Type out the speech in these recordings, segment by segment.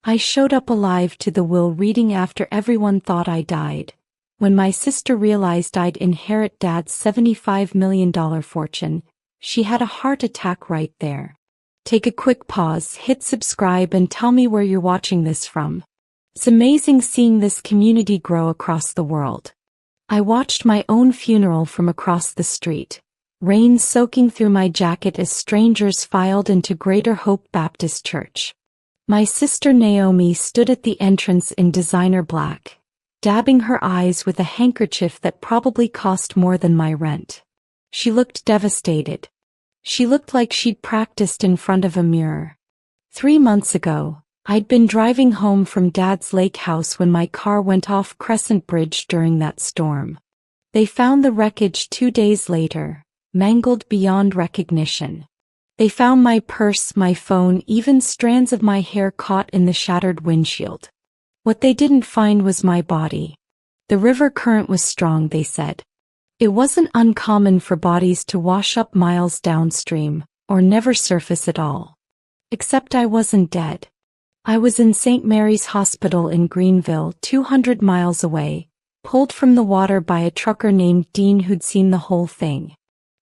I showed up alive to the will reading after everyone thought I died. When my sister realized I'd inherit Dad's $75 million fortune, she had a heart attack right there. Take a quick pause, hit subscribe, and tell me where you're watching this from. It's amazing seeing this community grow across the world. I watched my own funeral from across the street, rain soaking through my jacket as strangers filed into Greater Hope Baptist Church. My sister Naomi stood at the entrance in designer black, dabbing her eyes with a handkerchief that probably cost more than my rent. She looked devastated. She looked like she'd practiced in front of a mirror. 3 months ago, I'd been driving home from Dad's lake house when my car went off Crescent Bridge during that storm. They found the wreckage 2 days later, mangled beyond recognition. They found my purse, my phone, even strands of my hair caught in the shattered windshield. What they didn't find was my body. The river current was strong, they said. It wasn't uncommon for bodies to wash up miles downstream, or never surface at all. Except I wasn't dead. I was in St. Mary's Hospital in Greenville, 200 miles away, pulled from the water by a trucker named Dean who'd seen the whole thing.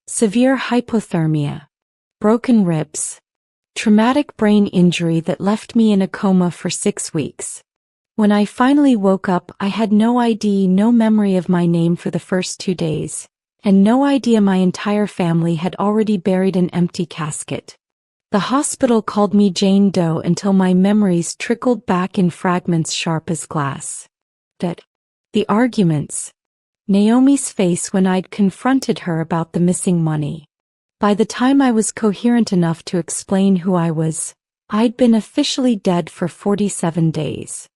Severe hypothermia. Broken ribs. Traumatic brain injury that left me in a coma for 6 weeks. When I finally woke up, I had no ID, no memory of my name for the first 2 days, and no idea my entire family had already buried an empty casket. The hospital called me Jane Doe until my memories trickled back in fragments sharp as glass. The arguments. Naomi's face when I'd confronted her about the missing money. By the time I was coherent enough to explain who I was, I'd been officially dead for 47 days.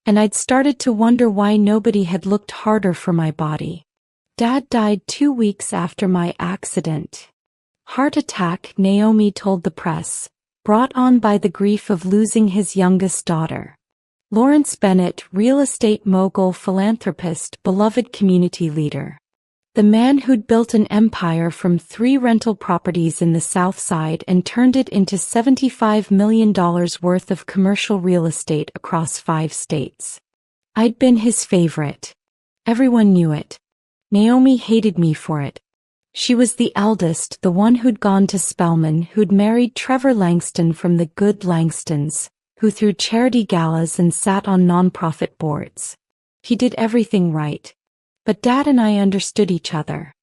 And I'd started to wonder why nobody had looked harder for my body. Dad died 2 weeks after my accident. Heart attack, Naomi told the press, brought on by the grief of losing his youngest daughter. Lawrence Bennett, real estate mogul, philanthropist, beloved community leader. The man who'd built an empire from 3 rental properties in the South Side and turned it into $75 million worth of commercial real estate across 5 states. I'd been his favorite. Everyone knew it. Naomi hated me for it. She was the eldest, the one who'd gone to Spelman, who'd married Trevor Langston from the Good Langstons, who threw charity galas and sat on nonprofit boards. He did everything right. But Dad and I understood each other.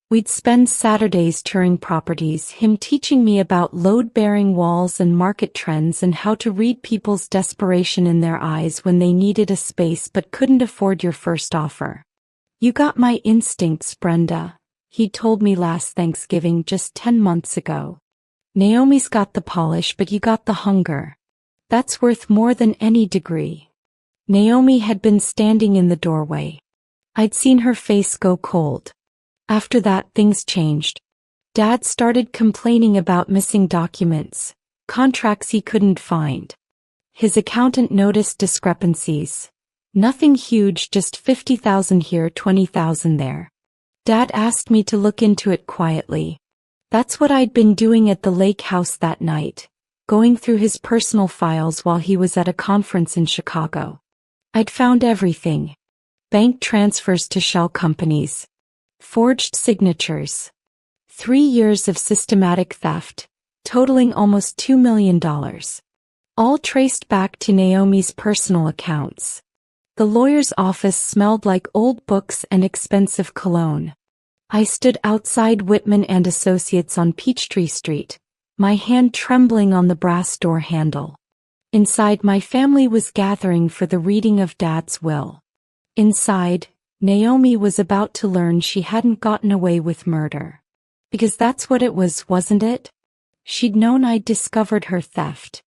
We'd spend Saturdays touring properties, him teaching me about load-bearing walls and market trends and how to read people's desperation in their eyes when they needed a space but couldn't afford your first offer. "You got my instincts, Brenda," he told me last Thanksgiving just 10 months ago. "Naomi's got the polish, but you got the hunger. That's worth more than any degree." Naomi had been standing in the doorway. I'd seen her face go cold. After that, things changed. Dad started complaining about missing documents, contracts he couldn't find. His accountant noticed discrepancies. Nothing huge, just 50,000 here, 20,000 there. Dad asked me to look into it quietly. That's what I'd been doing at the lake house that night, going through his personal files while he was at a conference in Chicago. I'd found everything. Bank transfers to shell companies. Forged signatures. 3 years of systematic theft, totaling almost $2 million. All traced back to Naomi's personal accounts. The lawyer's office smelled like old books and expensive cologne. I stood outside Whitman and Associates on Peachtree Street, my hand trembling on the brass door handle. Inside, my family was gathering for the reading of Dad's will. Inside, Naomi was about to learn she hadn't gotten away with murder. Because that's what it was, wasn't it? She'd known I'd discovered her theft.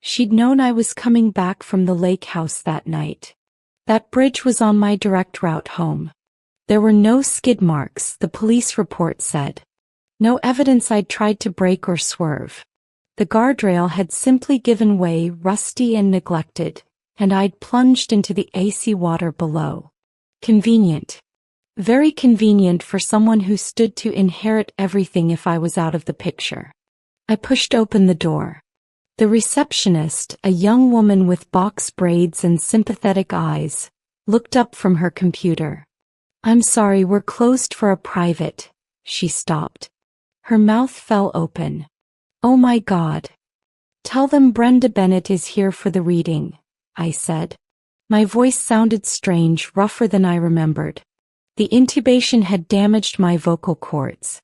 She'd known I was coming back from the lake house that night. That bridge was on my direct route home. There were no skid marks, the police report said. No evidence I'd tried to brake or swerve. The guardrail had simply given way, rusty and neglected, and I'd plunged into the icy water below. Convenient. Very convenient for someone who stood to inherit everything if I was out of the picture. I pushed open the door. The receptionist, a young woman with box braids and sympathetic eyes, looked up from her computer. "I'm sorry, we're closed for a private." She stopped. Her mouth fell open. "Oh my God. Tell them Brenda Bennett is here for the reading," I said. My voice sounded strange, rougher than I remembered. The intubation had damaged my vocal cords.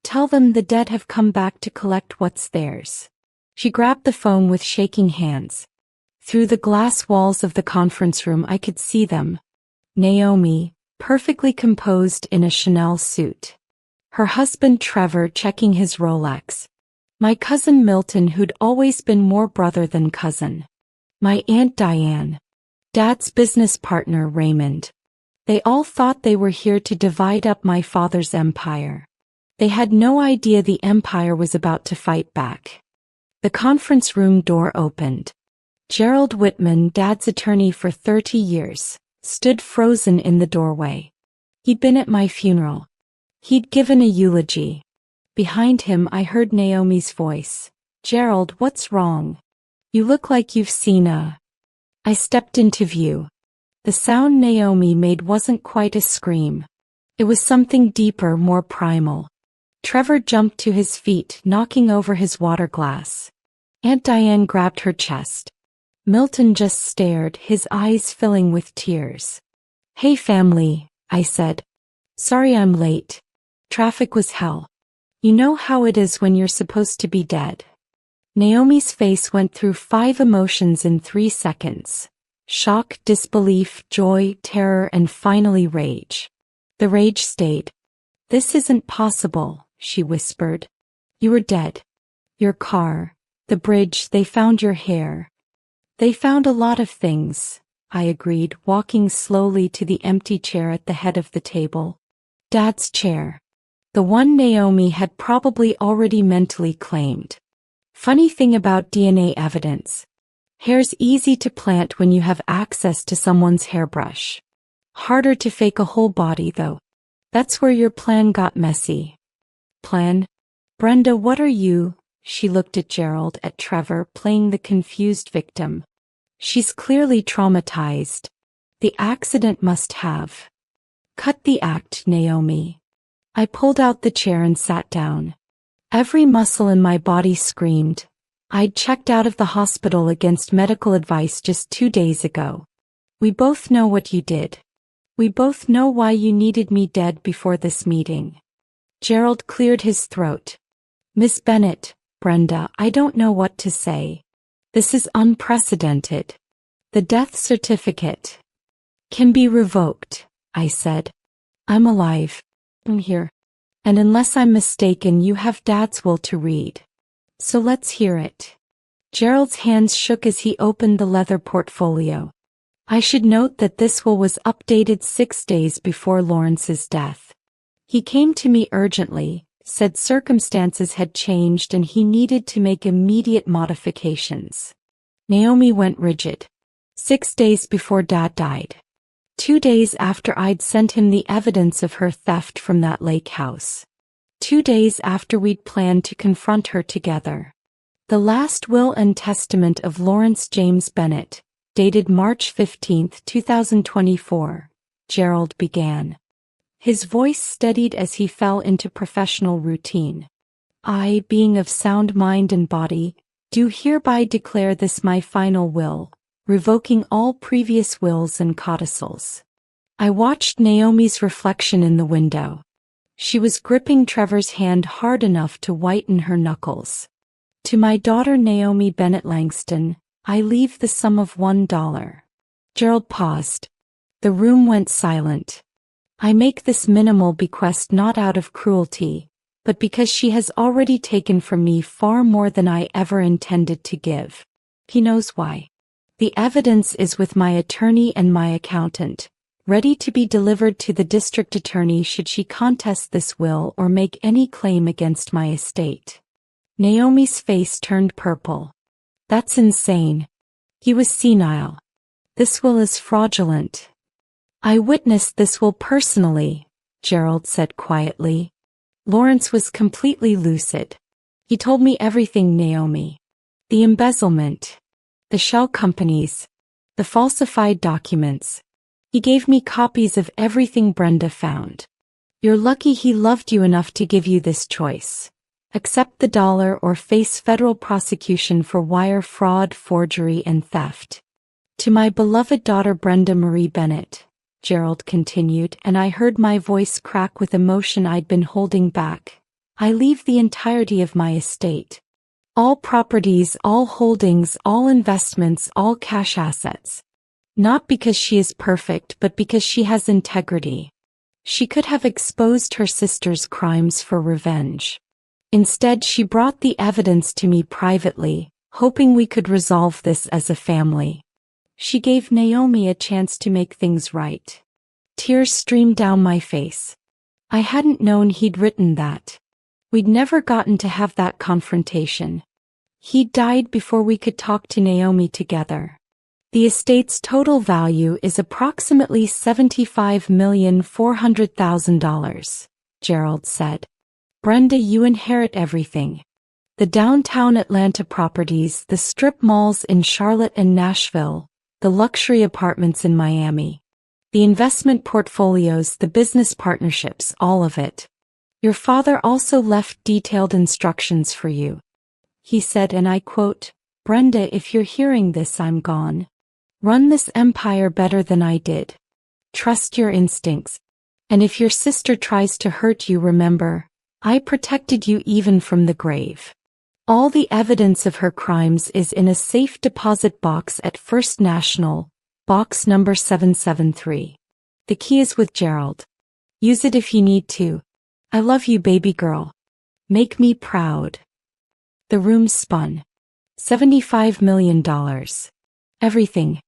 "Tell them the dead have come back to collect what's theirs." She grabbed the phone with shaking hands. Through the glass walls of the conference room I could see them. Naomi, perfectly composed in a Chanel suit. Her husband Trevor checking his Rolex. My cousin Milton, who'd always been more brother than cousin. My Aunt Diane. Dad's business partner Raymond. They all thought they were here to divide up my father's empire. They had no idea the empire was about to fight back. The conference room door opened. Gerald Whitman, Dad's attorney for 30 years, stood frozen in the doorway. He'd been at my funeral. He'd given a eulogy. Behind him I heard Naomi's voice. "Gerald, what's wrong? You look like you've seen a..." I stepped into view. The sound Naomi made wasn't quite a scream. It was something deeper, more primal. Trevor jumped to his feet, knocking over his water glass. Aunt Diane grabbed her chest. Milton just stared, his eyes filling with tears. "Hey family," I said. "Sorry I'm late. Traffic was hell. You know how it is when you're supposed to be dead." Naomi's face went through 5 emotions in 3 seconds. Shock, disbelief, joy, terror, and finally rage. The rage stayed. "This isn't possible," she whispered. "You were dead. Your car. The bridge, they found your hair." "They found a lot of things," I agreed, walking slowly to the empty chair at the head of the table. Dad's chair. The one Naomi had probably already mentally claimed. Funny thing about DNA evidence. Hair's easy to plant when you have access to someone's hairbrush. Harder to fake a whole body though. That's where your plan got messy. Plan? "Brenda, what are you..." She looked at Gerald, at Trevor, playing the confused victim. "She's clearly traumatized. The accident must have..." "Cut the act, Naomi." I pulled out the chair and sat down. Every muscle in my body screamed. I'd checked out of the hospital against medical advice just 2 days ago. "We both know what you did. We both know why you needed me dead before this meeting." Gerald cleared his throat. "Miss Bennett, Brenda, I don't know what to say. This is unprecedented. The death certificate can be revoked," I said. "I'm alive. I'm here. And unless I'm mistaken, you have Dad's will to read. So let's hear it." Gerald's hands shook as he opened the leather portfolio. I should note that this will was updated 6 days before Lawrence's death. He came to me urgently, said circumstances had changed and he needed to make immediate modifications. Naomi went rigid. 6 days before Dad died. 2 days after I'd sent him the evidence of her theft from that lake house. 2 days after we'd planned to confront her together. The last will and testament of Lawrence James Bennett, dated March 15, 2024, Gerald began. His voice steadied as he fell into professional routine. "I, being of sound mind and body, do hereby declare this my final will, revoking all previous wills and codicils." I watched Naomi's reflection in the window. She was gripping Trevor's hand hard enough to whiten her knuckles. "To my daughter Naomi Bennett Langston, I leave the sum of $1. Gerald paused. The room went silent. "I make this minimal bequest not out of cruelty, but because she has already taken from me far more than I ever intended to give. He knows why. The evidence is with my attorney and my accountant, ready to be delivered to the district attorney should she contest this will or make any claim against my estate." Naomi's face turned purple. "That's insane." He was senile. "This will is fraudulent." "I witnessed this will personally," Gerald said quietly. "Lawrence was completely lucid. He told me everything, Naomi. The embezzlement. The shell companies. The falsified documents. He gave me copies of everything Brenda found. You're lucky he loved you enough to give you this choice. Accept the dollar or face federal prosecution for wire fraud, forgery, and theft. To my beloved daughter Brenda Marie Bennett, Gerald continued, and I heard my voice crack with emotion I'd been holding back. I leave the entirety of my estate. All properties, all holdings, all investments, all cash assets. Not because she is perfect, but because she has integrity. She could have exposed her sister's crimes for revenge. Instead, she brought the evidence to me privately, hoping we could resolve this as a family. She gave Naomi a chance to make things right. Tears streamed down my face. I hadn't known he'd written that. We'd never gotten to have that confrontation. He died before we could talk to Naomi together. The estate's total value is approximately $75,400,000, Gerald said. Brenda, you inherit everything. The downtown Atlanta properties, the strip malls in Charlotte and Nashville, the luxury apartments in Miami. The investment portfolios, the business partnerships, all of it. Your father also left detailed instructions for you. He said, and I quote, Brenda, if you're hearing this, I'm gone. Run this empire better than I did. Trust your instincts. And if your sister tries to hurt you, remember, I protected you even from the grave. All the evidence of her crimes is in a safe deposit box at First National, box number 773. The key is with Gerald. Use it if you need to. I love you, baby girl. Make me proud. The room spun. $75 million. Everything.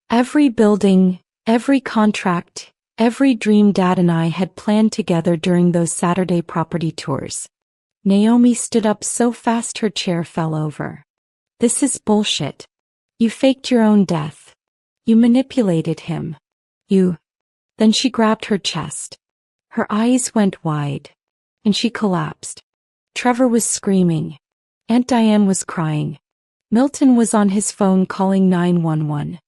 Every building, every contract, every dream Dad and I had planned together during those Saturday property tours. Naomi stood up so fast her chair fell over. This is bullshit. You faked your own death. You manipulated him. Then she grabbed her chest. Her eyes went wide. And she collapsed. Trevor was screaming. Aunt Diane was crying. Milton was on his phone calling 911.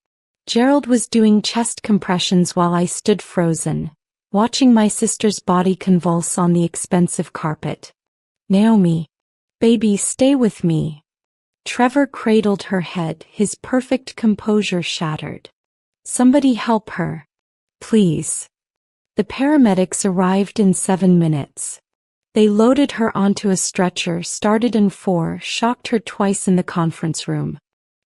Gerald was doing chest compressions while I stood frozen, watching my sister's body convulse on the expensive carpet. Naomi. Baby, stay with me. Trevor cradled her head, his perfect composure shattered. Somebody help her. Please. The paramedics arrived in 7 minutes. They loaded her onto a stretcher, started in 4, shocked her twice in the conference room.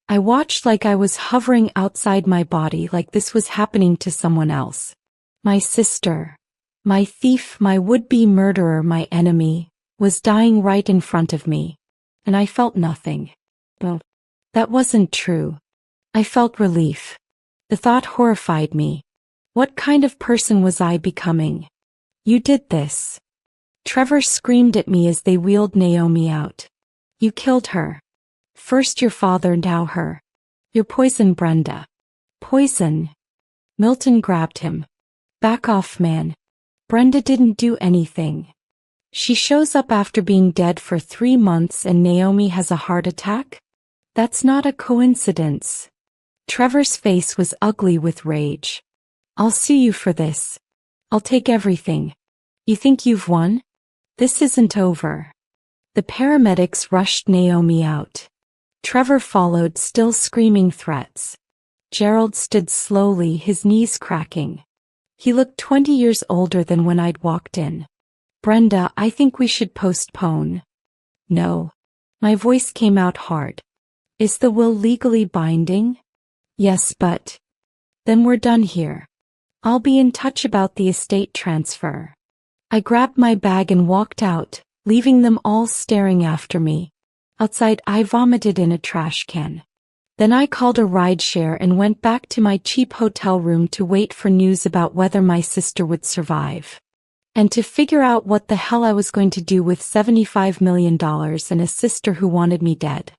I watched like I was hovering outside my body, like this was happening to someone else. My sister, my thief, my would-be murderer, my enemy, was dying right in front of me. And I felt nothing. Well, that wasn't true. I felt relief. The thought horrified me. What kind of person was I becoming? You did this. Trevor screamed at me as they wheeled Naomi out. You killed her. First your father, now her. You're poison, Brenda. Poison. Milton grabbed him. Back off, man. Brenda didn't do anything. She shows up after being dead for 3 months and Naomi has a heart attack? That's not a coincidence. Trevor's face was ugly with rage. I'll sue you for this. I'll take everything. You think you've won? This isn't over. The paramedics rushed Naomi out. Trevor followed, still screaming threats. Gerald stood slowly, his knees cracking. He looked 20 years older than when I'd walked in. Brenda, I think we should postpone. No. My voice came out hard. Is the will legally binding? Yes, but... Then we're done here. I'll be in touch about the estate transfer. I grabbed my bag and walked out, leaving them all staring after me. Outside, I vomited in a trash can. Then I called a rideshare and went back to my cheap hotel room to wait for news about whether my sister would survive. And to figure out what the hell I was going to do with $75 million and a sister who wanted me dead.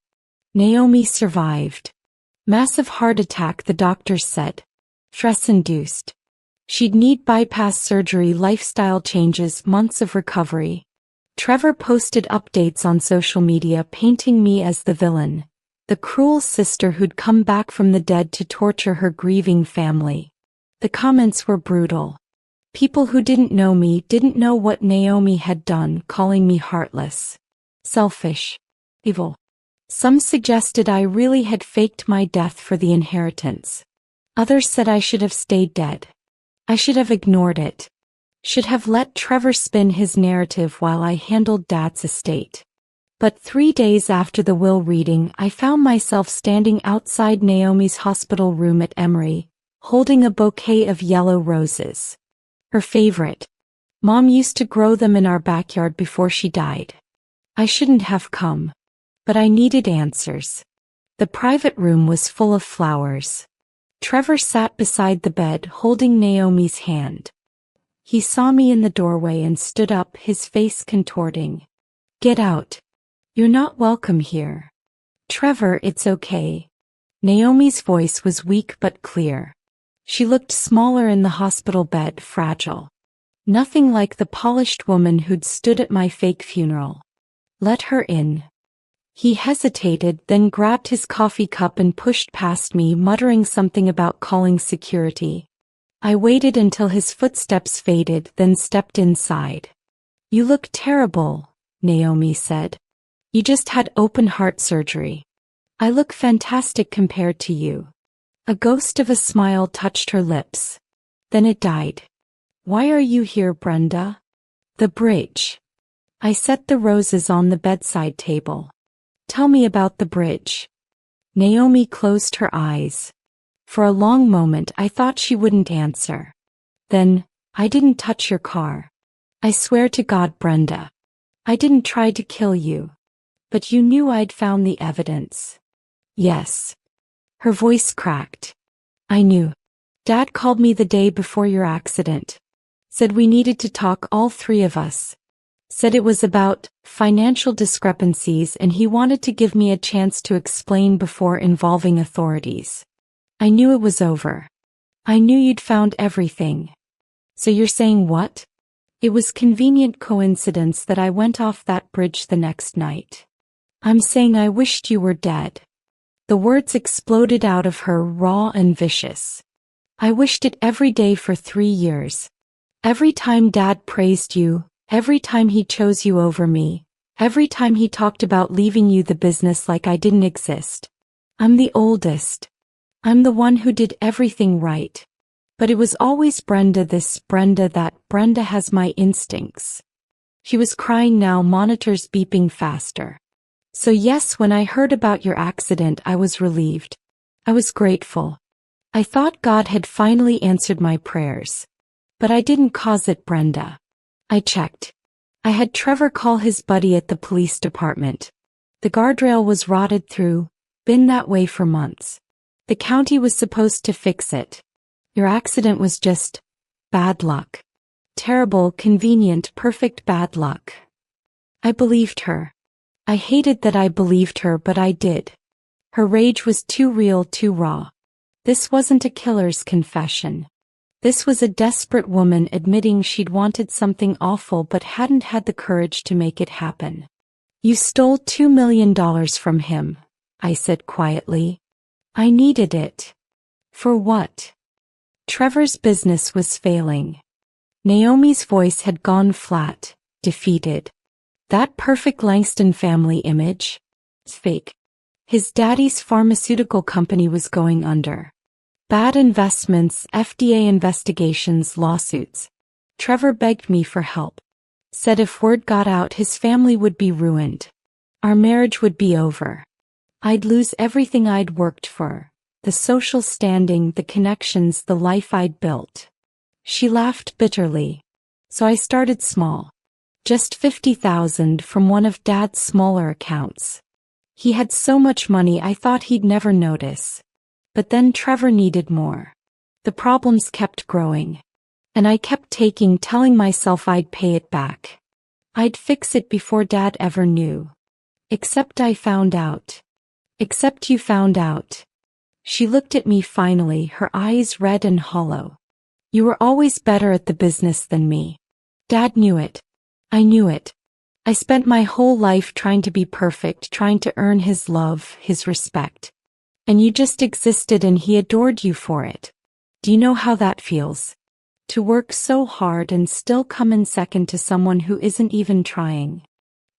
Naomi survived. Massive heart attack, the doctors said. Stress-induced. She'd need bypass surgery, lifestyle changes, months of recovery. Trevor posted updates on social media painting me as the villain. The cruel sister who'd come back from the dead to torture her grieving family. The comments were brutal. People who didn't know me didn't know what Naomi had done, calling me heartless, selfish, evil. Some suggested I really had faked my death for the inheritance. Others said I should have stayed dead. I should have ignored it. Should have let Trevor spin his narrative while I handled Dad's estate. But 3 days after the will reading, I found myself standing outside Naomi's hospital room at Emory, holding a bouquet of yellow roses. Her favorite. Mom used to grow them in our backyard before she died. I shouldn't have come. But I needed answers. The private room was full of flowers. Trevor sat beside the bed holding Naomi's hand. He saw me in the doorway and stood up, his face contorting. "Get out. You're not welcome here." "Trevor, it's okay." Naomi's voice was weak but clear. She looked smaller in the hospital bed, fragile. Nothing like the polished woman who'd stood at my fake funeral. "Let her in." He hesitated, then grabbed his coffee cup and pushed past me, muttering something about calling security. I waited until his footsteps faded, then stepped inside. "You look terrible," Naomi said. "You just had open heart surgery." "I look fantastic compared to you." A ghost of a smile touched her lips. Then it died. "Why are you here, Brenda?" "The bridge." I set the roses on the bedside table. "Tell me about the bridge." Naomi closed her eyes. For a long moment I thought she wouldn't answer. Then, "I didn't touch your car. I swear to God, Brenda. I didn't try to kill you. But you knew I'd found the evidence." "Yes." Her voice cracked. "I knew. Dad called me the day before your accident. Said we needed to talk, all three of us. Said it was about financial discrepancies and he wanted to give me a chance to explain before involving authorities. I knew it was over. I knew you'd found everything." "So you're saying what?" "It was convenient coincidence that I went off that bridge the next night." "I'm saying I wished you were dead." The words exploded out of her, raw and vicious. "I wished it every day for 3 years. Every time Dad praised you, every time he chose you over me, every time he talked about leaving you the business like I didn't exist. I'm the oldest. I'm the one who did everything right. But it was always Brenda this, Brenda that, Brenda has my instincts." She was crying now, monitors beeping faster. "So yes, when I heard about your accident I was relieved. I was grateful. I thought God had finally answered my prayers. But I didn't cause it, Brenda. I checked. I had Trevor call his buddy at the police department. The guardrail was rotted through, been that way for months. The county was supposed to fix it. Your accident was just bad luck. Terrible, convenient, perfect bad luck." I believed her. I hated that I believed her, but I did. Her rage was too real, too raw. This wasn't a killer's confession. This was a desperate woman admitting she'd wanted something awful but hadn't had the courage to make it happen. "You stole $2 million from him," I said quietly. "I needed it." "For what?" "Trevor's business was failing." Naomi's voice had gone flat, defeated. "That perfect Langston family image? It's fake. His daddy's pharmaceutical company was going under. Bad investments, FDA investigations, lawsuits. Trevor begged me for help. Said if word got out his family would be ruined. Our marriage would be over. I'd lose everything I'd worked for. The social standing, the connections, the life I'd built." She laughed bitterly. "So I started small. Just 50,000 from one of Dad's smaller accounts. He had so much money I thought he'd never notice. But then Trevor needed more. The problems kept growing. And I kept taking, telling myself I'd pay it back. I'd fix it before Dad ever knew. Except I found out. Except you found out." She looked at me finally, her eyes red and hollow. "You were always better at the business than me. Dad knew it. I knew it. I spent my whole life trying to be perfect, trying to earn his love, his respect. And you just existed and he adored you for it. Do you know how that feels? To work so hard and still come in second to someone who isn't even trying.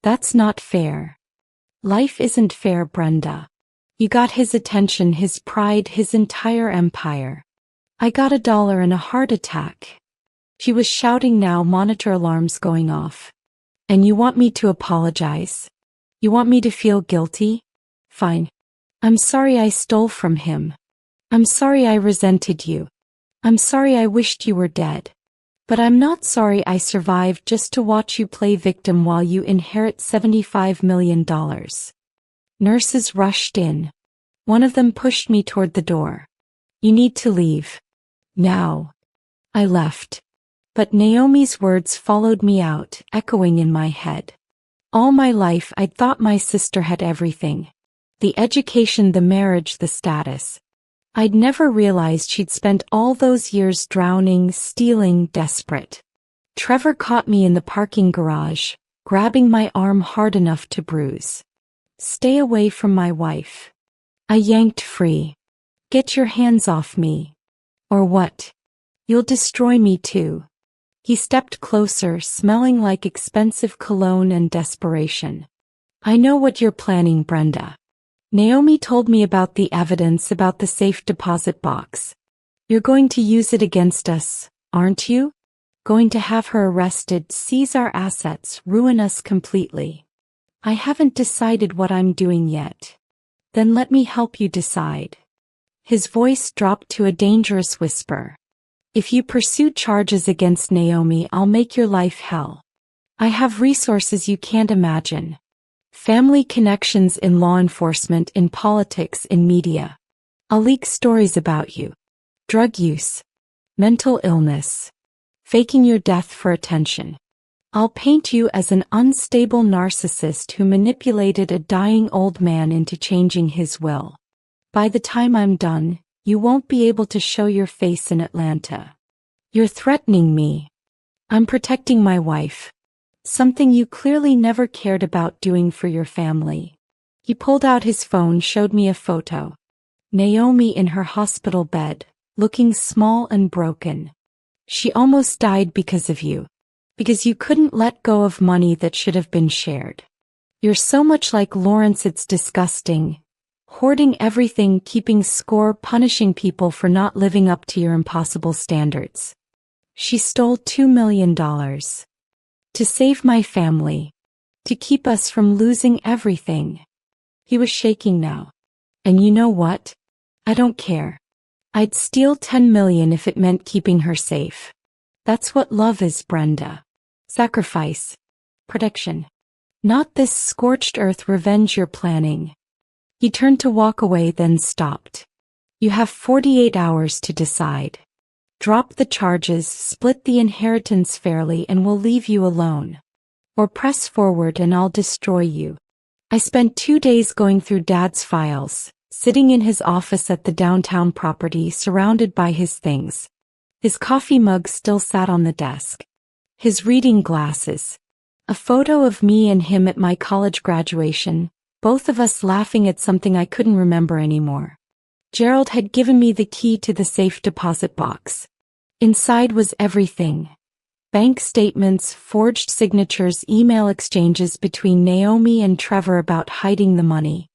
That's not fair. Life isn't fair, Brenda. You got his attention, his pride, his entire empire. I got $1 and a heart attack. She was shouting now, monitor alarms going off. And you want me to apologize? You want me to feel guilty? Fine. I'm sorry I stole from him. I'm sorry I resented you. I'm sorry I wished you were dead. But I'm not sorry I survived just to watch you play victim while you inherit $75 million. Nurses rushed in. One of them pushed me toward the door. You need to leave. Now. I left. But Naomi's words followed me out, echoing in my head. All my life I'd thought my sister had everything. The education, the marriage, the status. I'd never realized she'd spent all those years drowning, stealing, desperate. Trevor caught me in the parking garage, grabbing my arm hard enough to bruise. Stay away from my wife. I yanked free. Get your hands off me. Or what? You'll destroy me too. He stepped closer, smelling like expensive cologne and desperation. I know what you're planning, Brenda. Naomi told me about the evidence, about the safe deposit box. You're going to use it against us, aren't you? Going to have her arrested, seize our assets, ruin us completely. I haven't decided what I'm doing yet. Then let me help you decide. His voice dropped to a dangerous whisper. If you pursue charges against Naomi, I'll make your life hell. I have resources you can't imagine. Family connections in law enforcement, in politics, in media. I'll leak stories about you. Drug use. Mental illness. Faking your death for attention. I'll paint you as an unstable narcissist who manipulated a dying old man into changing his will. By the time I'm done, you won't be able to show your face in Atlanta. You're threatening me. I'm protecting my wife. Something you clearly never cared about doing for your family. He pulled out his phone, showed me a photo. Naomi in her hospital bed, looking small and broken. She almost died because of you. Because you couldn't let go of money that should have been shared. You're so much like Lawrence, it's disgusting. Hoarding everything, keeping score, punishing people for not living up to your impossible standards. She stole $2 million. To save my family. To keep us from losing everything. He was shaking now. And you know what? I don't care. I'd steal $10 million if it meant keeping her safe. That's what love is, Brenda. Sacrifice. Protection. Not this scorched earth revenge you're planning. He turned to walk away, then stopped. You have 48 hours to decide. Drop the charges, split the inheritance fairly, and we'll leave you alone. Or press forward and I'll destroy you. I spent 2 days going through Dad's files, sitting in his office at the downtown property, surrounded by his things. His coffee mug still sat on the desk. His reading glasses. A photo of me and him at my college graduation, both of us laughing at something I couldn't remember anymore. Gerald had given me the key to the safe deposit box. Inside was everything. Bank statements, forged signatures, email exchanges between Naomi and Trevor about hiding the money.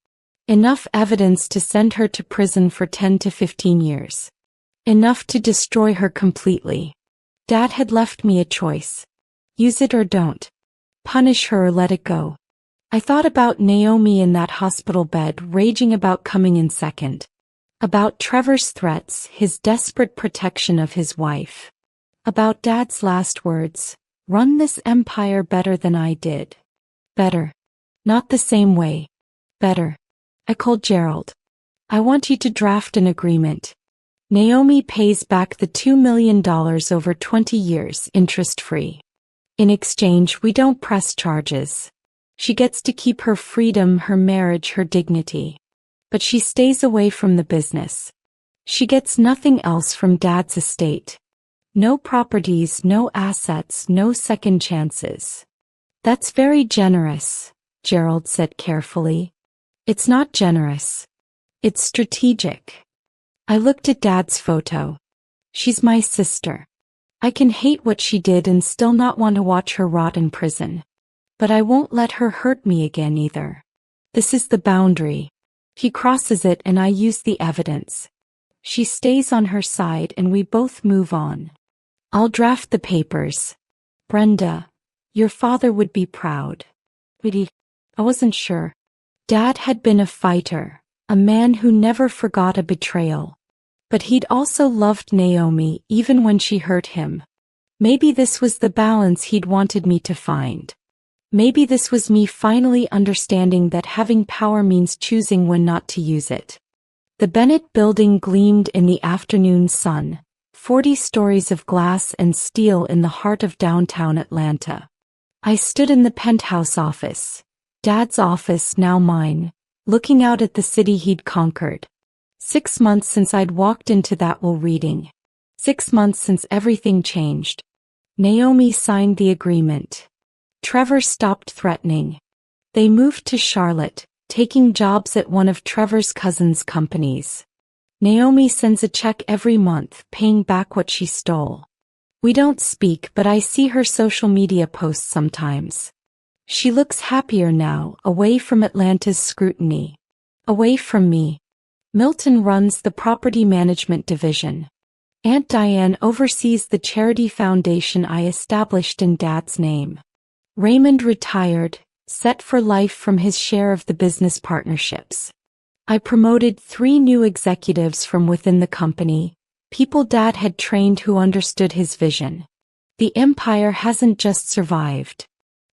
Enough evidence to send her to prison for 10 to 15 years. Enough to destroy her completely. Dad had left me a choice. Use it or don't. Punish her or let it go. I thought about Naomi in that hospital bed, raging about coming in second. About Trevor's threats, his desperate protection of his wife. About Dad's last words, run this empire better than I did. Better. Not the same way. Better. I called Gerald. I want you to draft an agreement. Naomi pays back the $2 million over 20 years, interest-free. In exchange, we don't press charges. She gets to keep her freedom, her marriage, her dignity. But she stays away from the business. She gets nothing else from Dad's estate. No properties, no assets, no second chances. That's very generous, Gerald said carefully. It's not generous. It's strategic. I looked at Dad's photo. She's my sister. I can hate what she did and still not want to watch her rot in prison. But I won't let her hurt me again either. This is the boundary. He crosses it and I use the evidence. She stays on her side and we both move on. I'll draft the papers. Brenda, your father would be proud. I wasn't sure. Dad had been a fighter, a man who never forgot a betrayal. But he'd also loved Naomi even when she hurt him. Maybe this was the balance he'd wanted me to find. Maybe this was me finally understanding that having power means choosing when not to use it. The Bennett building gleamed in the afternoon sun, 40 stories of glass and steel in the heart of downtown Atlanta. I stood in the penthouse office, Dad's office now mine, looking out at the city he'd conquered. 6 months since I'd walked into that will reading. 6 months since everything changed. Naomi signed the agreement. Trevor stopped threatening. They moved to Charlotte, taking jobs at one of Trevor's cousin's companies. Naomi sends a check every month, paying back what she stole. We don't speak, but I see her social media posts sometimes. She looks happier now, away from Atlanta's scrutiny. Away from me. Milton runs the property management division. Aunt Diane oversees the charity foundation I established in Dad's name. Raymond retired, set for life from his share of the business partnerships. I promoted 3 new executives from within the company, people Dad had trained who understood his vision. The empire hasn't just survived.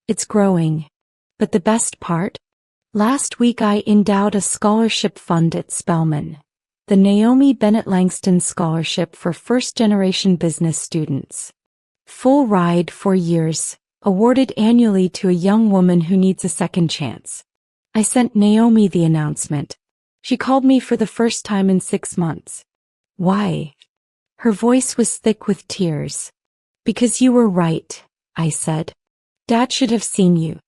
It's growing. But the best part? Last week I endowed a scholarship fund at Spelman, the Naomi Bennett Langston Scholarship for first-generation business students. Full ride for years, awarded annually to a young woman who needs a second chance. I sent Naomi the announcement. She called me for the first time in 6 months. Why? Her voice was thick with tears. Because you were right, I said. Dad should have seen you.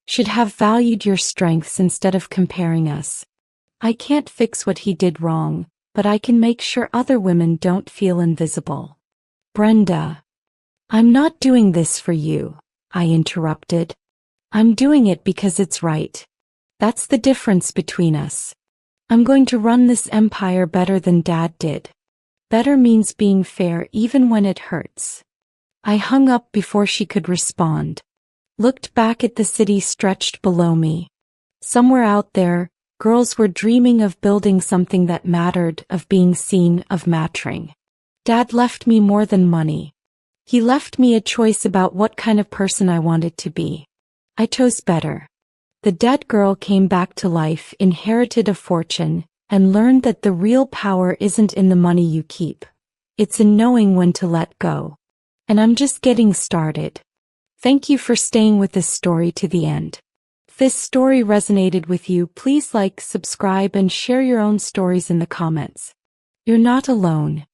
Should have valued your strengths instead of comparing us. I can't fix what he did wrong, but I can make sure other women don't feel invisible. Brenda. I'm not doing this for you, I interrupted. I'm doing it because it's right. That's the difference between us. I'm going to run this empire better than Dad did. Better means being fair even when it hurts. I hung up before she could respond. Looked back at the city stretched below me. Somewhere out there, girls were dreaming of building something that mattered, of being seen, of mattering. Dad left me more than money. He left me a choice about what kind of person I wanted to be. I chose better. The dead girl came back to life, inherited a fortune, and learned that the real power isn't in the money you keep. It's in knowing when to let go. And I'm just getting started. Thank you for staying with this story to the end. If this story resonated with you, please like, subscribe, and share your own stories in the comments. You're not alone.